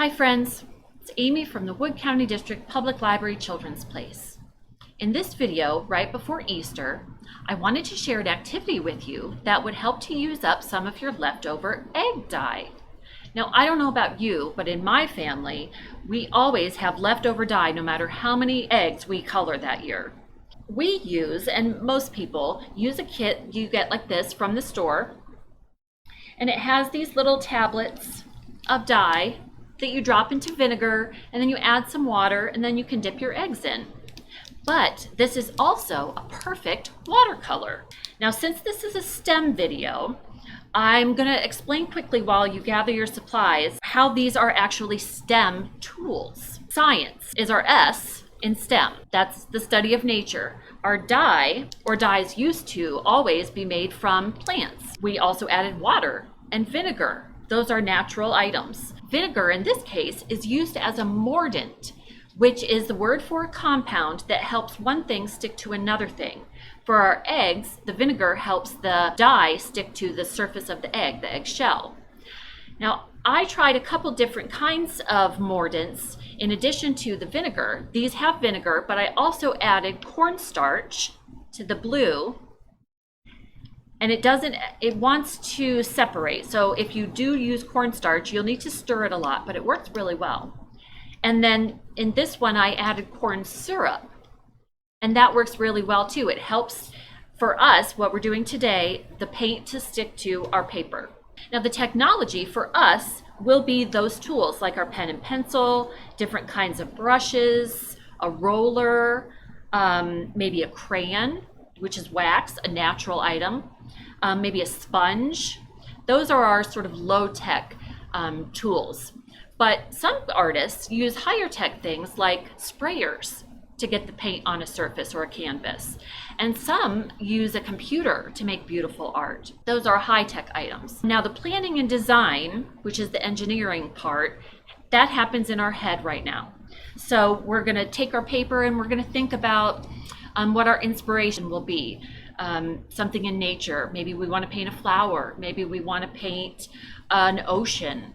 Hi friends, it's Amy from the Wood County District Public Library Children's Place. In this video, right before Easter, I wanted to share an activity with you that would help to use up some of your leftover egg dye. Now, I don't know about you, but in my family, we always have leftover dye no matter how many eggs we color that year. We use, and most people use, a kit you get like this from the store, and it has these little tablets of dye that you drop into vinegar, and then you add some water, and then you can dip your eggs in. But this is also a perfect watercolor. Now, since this is a STEM video, I'm going to explain quickly while you gather your supplies how these are actually STEM tools. Science is our S in STEM. That's the study of nature. Our dye, or dyes, used to always be made from plants. We also added water and vinegar. Those are natural items. Vinegar, in this case, is used as a mordant, which is the word for a compound that helps one thing stick to another thing. For our eggs, the vinegar helps the dye stick to the surface of the egg shell. Now, I tried a couple different kinds of mordants in addition to the vinegar. These have vinegar, but I also added cornstarch to the blue. And it wants to separate. So if you do use cornstarch, you'll need to stir it a lot, but it works really well. And then in this one, I added corn syrup, and that works really well too. It helps, for us, what we're doing today, the paint to stick to our paper. Now, the technology for us will be those tools like our pen and pencil, different kinds of brushes, a roller, maybe a crayon, which is wax, a natural item, maybe a sponge. Those are our sort of low-tech tools. But some artists use higher-tech things like sprayers to get the paint on a surface or a canvas. And some use a computer to make beautiful art. Those are high-tech items. Now, the planning and design, which is the engineering part, that happens in our head right now. So we're going to take our paper and we're going to think about what our inspiration will be. Something in nature. Maybe we want to paint a flower. Maybe we want to paint an ocean.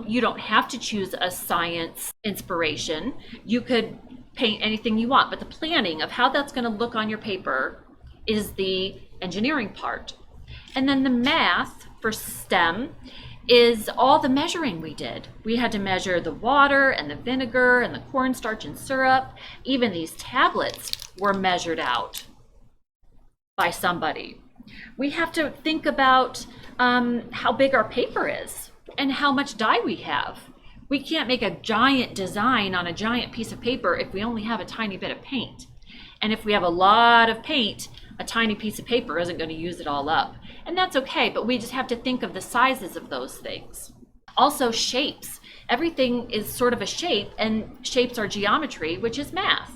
You don't have to choose a science inspiration. You could paint anything you want, but the planning of how that's going to look on your paper is the engineering part. And then the math for STEM is all the measuring we did. We had to measure the water and the vinegar and the cornstarch and syrup. Even these tablets were measured out by somebody. We have to think about how big our paper is and how much dye we have. We can't make a giant design on a giant piece of paper if we only have a tiny bit of paint. And if we have a lot of paint, a tiny piece of paper isn't going to use it all up. And that's okay, but we just have to think of the sizes of those things. Also, shapes. Everything is sort of a shape, and shapes are geometry, which is math.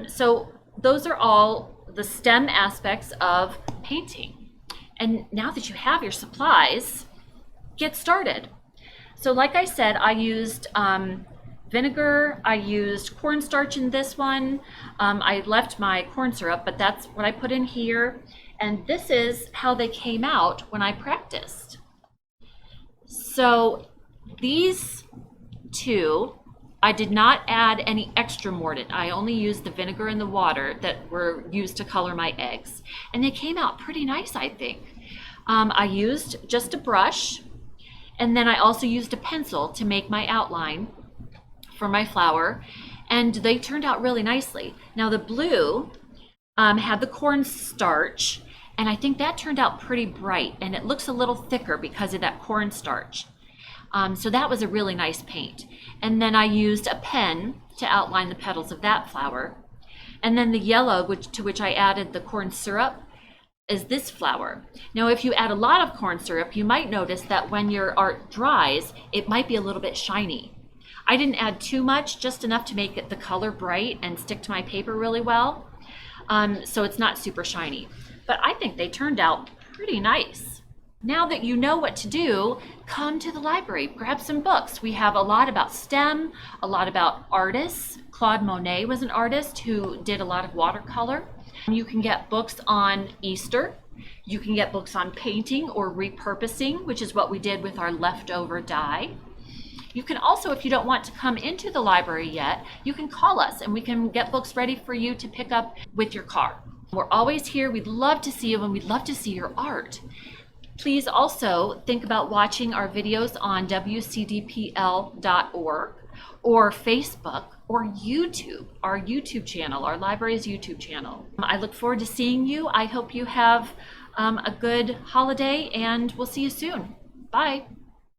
So those are all the STEM aspects of painting. And now that you have your supplies, get started. So like I said, I used vinegar, I used cornstarch in this one. I left my corn syrup, but that's what I put in here. And this is how they came out when I practiced. So these two, I did not add any extra mordant. I only used the vinegar and the water that were used to color my eggs. And they came out pretty nice, I think. I used just a brush, and then I also used a pencil to make my outline for my flower, and they turned out really nicely. Now the blue had the cornstarch, and I think that turned out pretty bright, and it looks a little thicker because of that cornstarch. So that was a really nice paint. And then I used a pen to outline the petals of that flower. And then the yellow, to which I added the corn syrup, is this flower. Now, if you add a lot of corn syrup, you might notice that when your art dries, it might be a little bit shiny. I didn't add too much, just enough to make the color bright and stick to my paper really well. So it's not super shiny. But I think they turned out pretty nice. Now that you know what to do, come to the library, grab some books. We have a lot about STEM, a lot about artists. Claude Monet was an artist who did a lot of watercolor. You can get books on Easter. You can get books on painting or repurposing, which is what we did with our leftover dye. You can also, if you don't want to come into the library yet, you can call us and we can get books ready for you to pick up with your car. We're always here. We'd love to see you and we'd love to see your art. Please also think about watching our videos on wcdpl.org or Facebook or YouTube, our YouTube channel, our library's YouTube channel. I look forward to seeing you. I hope you have a good holiday and we'll see you soon. Bye.